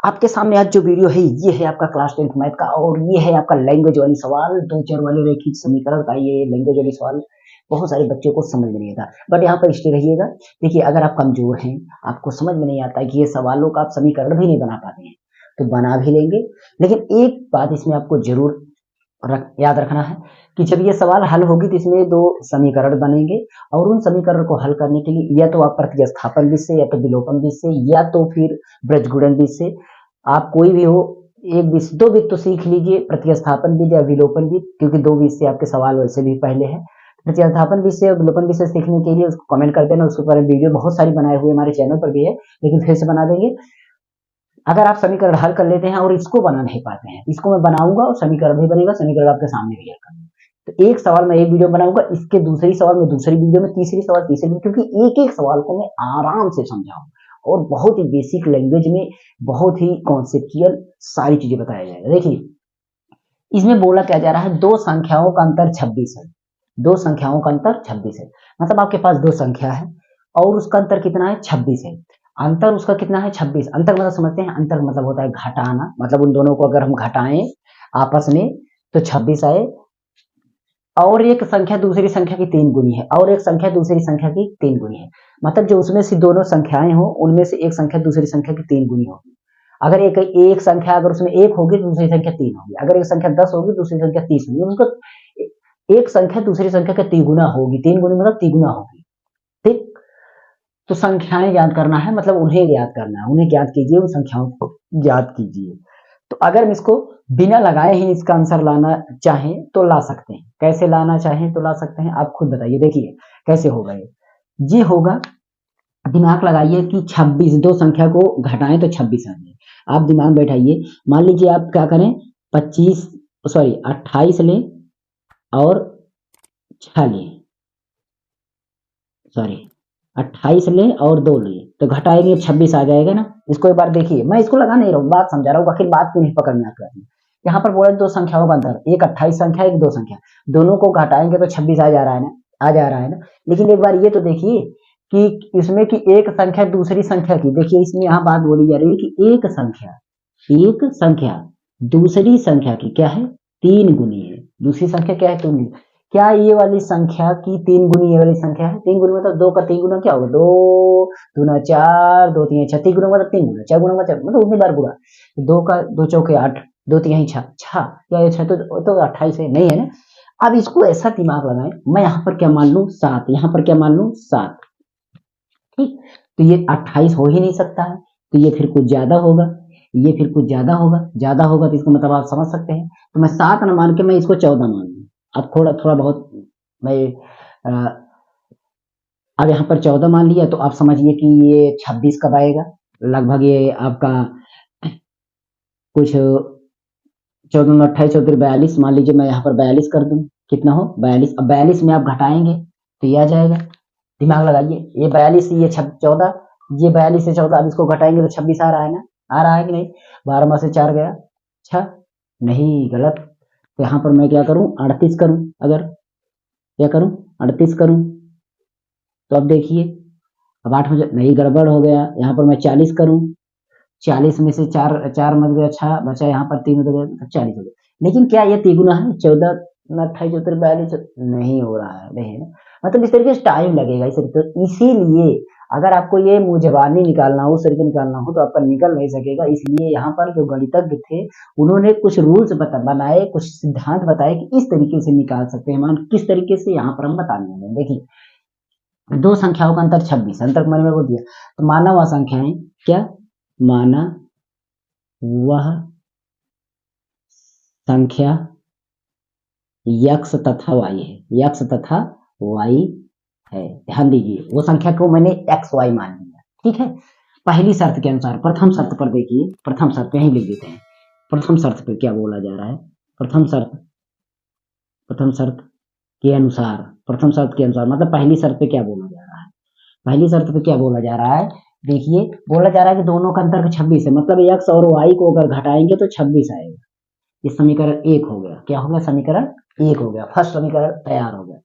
आपके सामने आज जो वीडियो है ये है आपका क्लास 10th मैथ का और ये है आपका लैंग्वेज वाली सवाल दो चर वाले रैखिक समीकरण का। ये लैंग्वेज वाली सवाल बहुत सारे बच्चों को समझ में नहीं आता, बट यहाँ पर स्टे रहिएगा। देखिए, अगर आप कमजोर हैं, आपको समझ में नहीं आता है कि ये सवालों का आप समीकरण भी नहीं बना पाते हैं, तो बना भी लेंगे। लेकिन एक बात इसमें आपको जरूर याद रखना है कि जब ये सवाल हल होगी तो इसमें दो समीकरण बनेंगे और उन समीकरण को हल करने के लिए या तो आप प्रतिस्थापन विधि से, या तो विलोपन विधि से, या तो फिर ब्रजगुणन विधि से, आप कोई भी हो एक विधि, दो विधि तो सीख लीजिए, प्रतिस्थापन विधि या विलोपन विधि, क्योंकि दो विधि से आपके सवाल वैसे भी पहले है। प्रतिस्थापन विधि से और विलोपन विधि से सीखने के लिए उसको कमेंट कर देना, उसके ऊपर वीडियो बहुत सारी बनाए हुए हमारे चैनल पर भी है, लेकिन फिर से बना देंगे। अगर आप समीकरण हल कर लेते हैं और इसको बना नहीं पाते हैं, इसको मैं बनाऊंगा और समीकरण भी बनेगा, समीकरण आपके सामने भी है। तो एक सवाल में एक वीडियो बनाऊंगा, इसके दूसरी सवाल में दूसरी वीडियो में, तीसरी सवाल तीसरी वीडियो, क्योंकि एक एक सवाल को मैं आराम से समझाऊं और बहुत ही बेसिक लैंग्वेज में, बहुत ही कॉन्सेप्चुअल सारी चीजें बताया जाएगा। देखिए, इसमें बोला क्या जा रहा है, दो संख्याओं का अंतर 26 है। दो संख्याओं का अंतर 26 है, मतलब आपके पास दो संख्या है और उसका अंतर कितना है, 26 है। अंतर उसका कितना है, 26। अंतर मतलब समझते हैं, अंतर मतलब होता है घटाना, मतलब उन दोनों को अगर हम घटाएं आपस में तो 26 आए। और एक संख्या दूसरी संख्या की 3 गुनी है, और एक संख्या दूसरी संख्या की 3 गुनी है, मतलब जो उसमें से दोनों संख्याएं हो उनमें से एक संख्या दूसरी संख्या की 3 गुनी होगी। अगर एक संख्या अगर उसमें 1 होगी तो दूसरी संख्या 3 होगी, अगर एक संख्या 10 होगी दूसरी संख्या 30 होगी, उसको एक संख्या दूसरी संख्या का तिगुना होगी, 3 गुनी मतलब तिगुना होगी। ठीक, तो संख्याएं याद करना है, मतलब उन्हें याद करना है, उन्हें याद कीजिए, उन संख्याओं को याद कीजिए। तो अगर हम इसको बिना लगाए ही इसका आंसर लाना चाहें तो ला सकते हैं, कैसे लाना चाहें तो ला सकते हैं, आप खुद बताइए। देखिए कैसे होगा ये होगा, दिमाग लगाइए कि 26, दो संख्या को घटाएं तो 26 आ जाए। आप दिमाग बैठाइए, मान लीजिए आप क्या करें, 28 लें और 6 लें, 28 लें और 2 लें, तो घटाएंगे 26 आ जाएगा ना। इसको एक बार देखिए, मैं इसको लगा नहीं रहा हूँ, बात समझा रहा हूँ, आखिर बात क्यों नहीं पकड़ में आती है। यहाँ पर बोला दो संख्याओं का अंतर, एक 28 संख्या, एक 2 संख्या, दोनों को घटाएंगे तो 26 आ जा रहा है ना, आ जा रहा है ना। लेकिन एक बार ये तो देखिए कि इसमें की एक संख्या दूसरी संख्या की, देखिए इसमें यहाँ बात बोली जा रही है कि एक संख्या दूसरी संख्या की क्या है, 3 गुनी है। दूसरी संख्या क्या है, 3 गुनी। क्या ये वाली संख्या की 3 गुनी ये वाली संख्या है, 3 गुनी मतलब 2 का 3 गुना क्या होगा, 2 दूना 4, 2 3 6, 3 गुना मतलब 3 गुना, 4 गुना मतलब उतनी बार गुना, 2 का 2 चौके 8, 2 3 6, क्या ये 6 तो 28 है, नहीं है ना। अब इसको ऐसा दिमाग लगाएं, मैं यहाँ पर क्या मान लूं 7, यहाँ पर क्या मान लूं 7, ठीक। तो ये 28 हो ही नहीं सकता है, तो ये फिर कुछ ज्यादा होगा, ये फिर कुछ ज्यादा होगा तो इसका मतलब आप समझ सकते हैं। तो मैं 7 न मान के मैं इसको 14 मान लूं। अब थोड़ा बहुत मैं अब यहाँ पर 14 मान लिया, तो आप समझिए कि ये 26 कब आएगा, लगभग ये आपका कुछ 14 28 14 42, मान लीजिए मैं यहाँ पर 42 कर दूं, कितना हो 42। अब 42 में आप घटाएंगे तो ये आ जाएगा, दिमाग लगाइए, ये 42 ये 14, ये 42 से 14, अब इसको घटाएंगे तो 26 आ रहा है ना, आ रहा है कि नहीं। 12 में से 4 गया 6, नहीं गलत। तो यहाँ पर मैं क्या करूं, 38 करूं, अगर क्या करूं 38 करूं, तो अब देखिए, अब 8 में नहीं, गड़बड़ हो गया, यहाँ पर मैं 40 करूं, 40 में से 4 मत गया, 6 बचा, यहाँ पर 3 हो गया, 40 हो गया। लेकिन क्या ये तिगुना है, 14 28 14 42 नहीं हो रहा है, नहीं है, मतलब इस तरीके से टाइम लगेगा। इसीलिए अगर आपको ये मुजबानी निकालना हो, उस तरीके निकालना हो, तो आपका निकल नहीं सकेगा। इसलिए यहाँ पर जो गणितज्ञ थे उन्होंने कुछ रूल्स बनाए, कुछ सिद्धांत बताए कि इस तरीके से निकाल सकते हैं मान, किस तरीके से यहाँ पर हम बताने वाले। देखिए, दो संख्याओं का अंतर 26, अंतर मैंने को दिया, तो माना वह संख्याएं, क्या माना वह संख्या यक्स तथा वाई है, यक्स तथा वाई है। ध्यान दीजिए, वो संख्या को मैंने एक्स वाई मान लिया, ठीक है। पहली शर्त के अनुसार, प्रथम शर्त पर देखिए, प्रथम शर्त पे ही लिख देते हैं, प्रथम शर्त पे क्या बोला जा रहा है, प्रथम शर्त के अनुसार, प्रथम शर्त के अनुसार मतलब पहली शर्त पे क्या बोला जा रहा है, पहली शर्त पे क्या बोला जा रहा है, देखिए बोला जा रहा है कि दोनों का अंतर 26 है, मतलब एक्स और वाई को अगर घटाएंगे तो 26 आएगा। ये समीकरण 1 हो गया, क्या हो गया, समीकरण 1 हो गया, फर्स्ट समीकरण तैयार हो गया।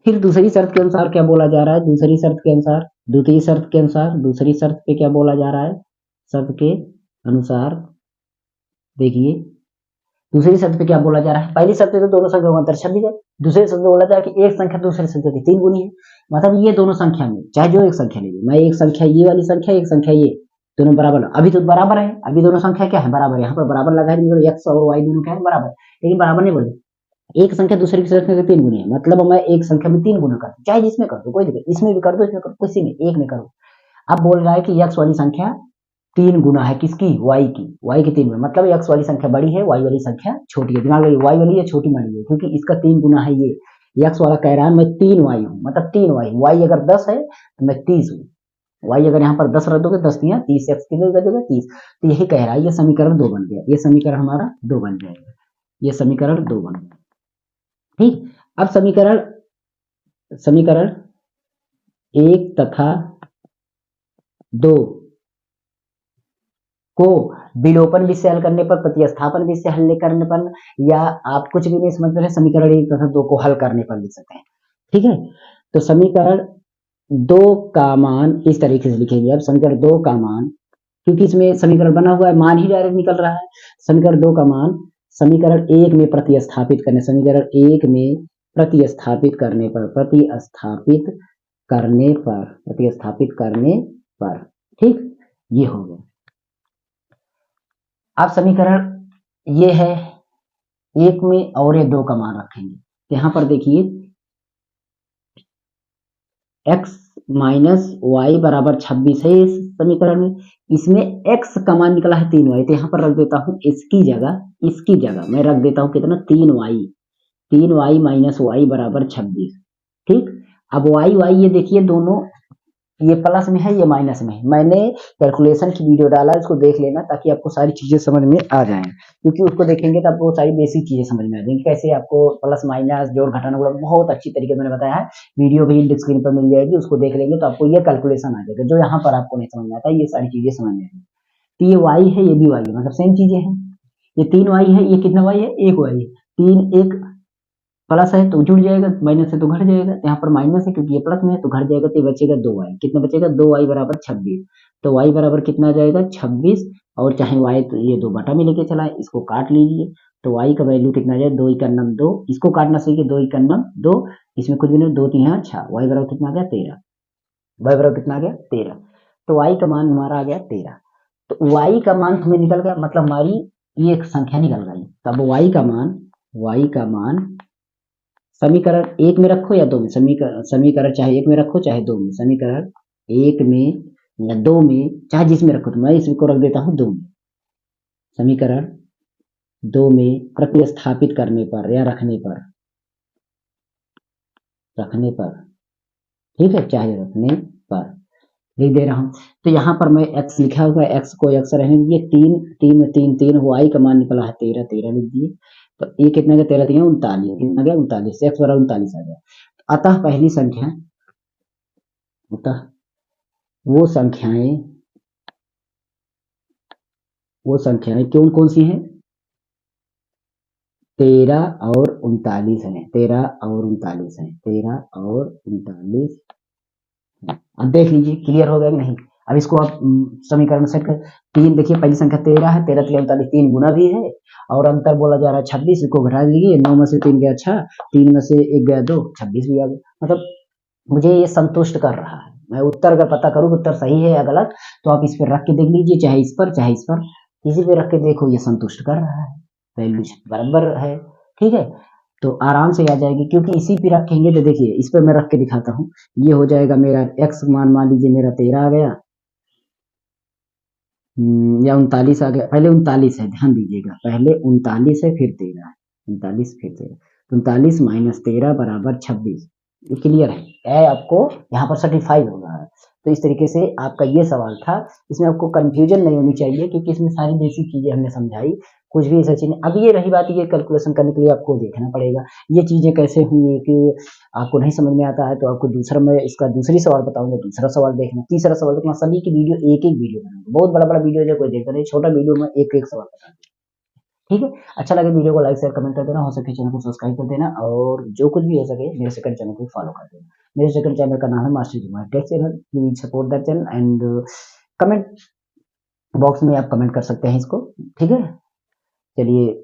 फिर दूसरी शर्त के अनुसार क्या बोला जा रहा है, दूसरी शर्त के अनुसार, दूसरी शर्त के अनुसार, दूसरी शर्त पे क्या बोला जा रहा है, शर्त के अनुसार देखिए दूसरी शर्त पे क्या बोला जा रहा है, पहली शर्त पे तो दोनों संख्या का अंतर 26 है, दूसरी शर्त पे बोला जा रहा है कि एक संख्या दूसरी संख्या की 3 गुनी है, मतलब ये दोनों संख्या में चाहे जो एक संख्या लीजिए, मैं एक संख्या ये वाली संख्या एक संख्या ये दोनों बराबर, अभी तो बराबर है, अभी दोनों संख्या क्या है बराबर, यहाँ पर बराबर लगा है, एक्स और वाई दोनों क्या है बराबर, लेकिन बराबर नहीं बोले, एक संख्या दूसरे की संख्या के 3 गुनी है, मतलब मैं एक संख्या में 3 गुना करता हूँ, चाहे जिसमें कर दो कोई दिक्कत, इसमें भी कर दो इसमें कर दो, किसी में एक में करो। अब बोल रहा है कि एक्स वाली संख्या 3 गुना है किसकी, वाई की 3 गुना, मतलब एक्स वाली संख्या बड़ी है, वाई वाली संख्या छोटी है, दिमाग लगे वाई वाली है छोटी मानी है, क्योंकि इसका 3 गुना है ये, एक्स वाला कह रहा है मैं 3 वाई हूँ, मतलब 3 वाई अगर 10 है तो मैं 30 हूँ, वाई अगर यहाँ पर 10 रख दोगे 10 दिया 30, एक्स की जगह 30, तो यही कह रहा है, ये समीकरण 2 बन गया, ये समीकरण हमारा 2 बन जाएगा, ये समीकरण 2 बन गया। ठीक, अब समीकरण समीकरण 1 तथा 2 को विलोपन विधि से हल करने पर, प्रतिस्थापन विधि से हल करने पर, या आप कुछ भी नहीं समझ रहे समीकरण 1 तथा 2 को हल करने पर लिख सकते हैं। ठीक है, तो समीकरण 2 का मान इस तरीके से लिखेंगे, अब समीकरण 2 का मान, क्योंकि इसमें समीकरण बना हुआ है मान ही डायरेक्ट निकल रहा है, समीकरण 2 का मान समीकरण 1 में प्रतिस्थापित करने, समीकरण 1 में प्रतिस्थापित करने पर, ठीक, ये हो गया। अब समीकरण ये है 1 में और ये 2 का मान रखेंगे, यहाँ पर देखिए x माइनस वाई बराबर 26 है इस समीकरण में, इसमें x का मान निकला है 3 वाई, तो यहाँ पर रख देता हूँ इसकी जगह मैं रख देता हूँ कितना 3 वाई माइनस वाई बराबर 26। ठीक, अब वाई ये देखिए दोनों ये प्लस में है ये माइनस में है, मैंने कैलकुलेशन की वीडियो डाला उसको देख लेना ताकि आपको सारी चीजें समझ में आ जाएं, क्योंकि उसको देखेंगे तो आपको सारी बेसिक चीजें समझ में आ जाएंगी, कैसे आपको प्लस माइनस जोड़ घटाना गुणा बहुत अच्छी तरीके मैंने बताया है, वीडियो भी स्क्रीन पर मिल जाएगी, उसको देख लेंगे तो आपको ये कैलकुलेशन आ जाएगा, जो यहाँ पर आपको नहीं समझ में आता ये सारी चीजें समझ में आएगी। तो ये वाई है ये भी वाई है, मतलब सेम चीजें हैं, ये 3 वाई है, ये कितना वाई है 1 वाई है, 3 1 प्लस है तो जुड़ जाएगा, माइनस है तो घट जाएगा, यहाँ पर माइनस है क्योंकि ये प्लस में है तो घट जाएगा, तो ये बचेगा 2y, कितना बचेगा 2y बराबर 26, तो y बराबर कितना आ जाएगा 26, और चाहे y तो ये 2 बटा में लेके चला है, इसको काट लीजिए, तो y का वैल्यू कितना आ जाएगा 2 इक्का 2, इसको काटना सीखिए 2 इक्का 2, इसमें कुछ भी नहीं 2 3 6, y बराबर कितना आ गया 13, y बराबर कितना आ गया 13, तो y का मान हमारा आ गया 13, तो y का मान हमें निकल गया, मतलब हमारी ये एक संख्या निकल गई, तब y का मान समीकरण 1 में रखो या 2 में, समीकरण चाहे 1 में रखो चाहे 2 में, समीकरण 1 में या 2 में चाहे जिसमें रखो, तो मैं इसको रख देता हूं 2 में, समीकरण 2 में प्रतिस्थापित करने पर या रखने पर ठीक है, चाहे रखने पर लिख दे रहा हूं, तो यहाँ पर मैं x लिखा हुआ है, x को x रहने दीजिए, 3 में 3 y का मान निकला है 13 लिख दिए, तो ये कितना गया 13 39, कितना गया 39, x बराबर 39 आ गया। अतः पहली संख्या, अतः वो संख्याएं कौन सी हैं 13 और 39 है, 13 और 39 है, 13 और 39। अब देख लीजिए क्लियर हो गया कि नहीं, अब इसको आप समीकरण सेट कर, 3 देखिए पहली संख्या 13 है, 13 3 39, 3 गुना भी है, और अंतर बोला जा रहा है 26, इसको घटा दीजिए, 9 में से 3 गया 6, 3 में से 1 गया 2, 26 भी आ गया, मतलब मुझे ये संतुष्ट कर रहा है। मैं उत्तर अगर पता करूँ उत्तर सही है या गलत, तो आप इस पर रख के देख लीजिए, चाहे इस पर किसी पे रख के देखो, ये संतुष्ट कर रहा है, वैल्यू बराबर है। ठीक है, तो आराम से आ जाएगी, क्योंकि इसी पे रखेंगे, तो देखिए इस पर मैं रख के दिखाता हूँ, ये हो जाएगा मेरा x मान लीजिए मेरा 13 आ गया, या 39 आ गया, पहले 39 है, ध्यान दीजिएगा, पहले 39 है फिर 13 है, 39 फिर 13, 39 माइनस 13 बराबर 26, ये क्लियर है आपको, यहाँ पर सर्टिफाई हो रहा है। तो इस तरीके से आपका ये सवाल था, इसमें आपको कंफ्यूजन नहीं होनी चाहिए, क्योंकि इसमें सारी बेसिक चीजें हमने समझाई, कुछ भी ऐसा चीज नहीं। अब ये रही बात, ये कैलकुलेशन करने के लिए आपको देखना पड़ेगा ये चीजें कैसे हुई, कि आपको नहीं समझ में आता है तो आपको दूसरा, मैं इसका दूसरी सवाल बताऊंगा, दूसरा सवाल देखना, तीसरा सवाल देखना, सभी की वीडियो एक वीडियो बनाऊंगा, बहुत बड़ा वीडियो जो कोई देखता नहीं, छोटा वीडियो में एक सवाल बताऊंगा। ठीक है, अच्छा लगे वीडियो को लाइक शेयर कमेंट कर देना, हो सके चैनल को सब्सक्राइब कर देना, और जो कुछ भी हो सके मेरे सेकंड चैनल को फॉलो कर देना। मेरे सेकंड चैनल का नाम है master Kumar take channel, please support that channel and comment box में आप कमेंट कर सकते हैं इसको। ठीक है, चलिए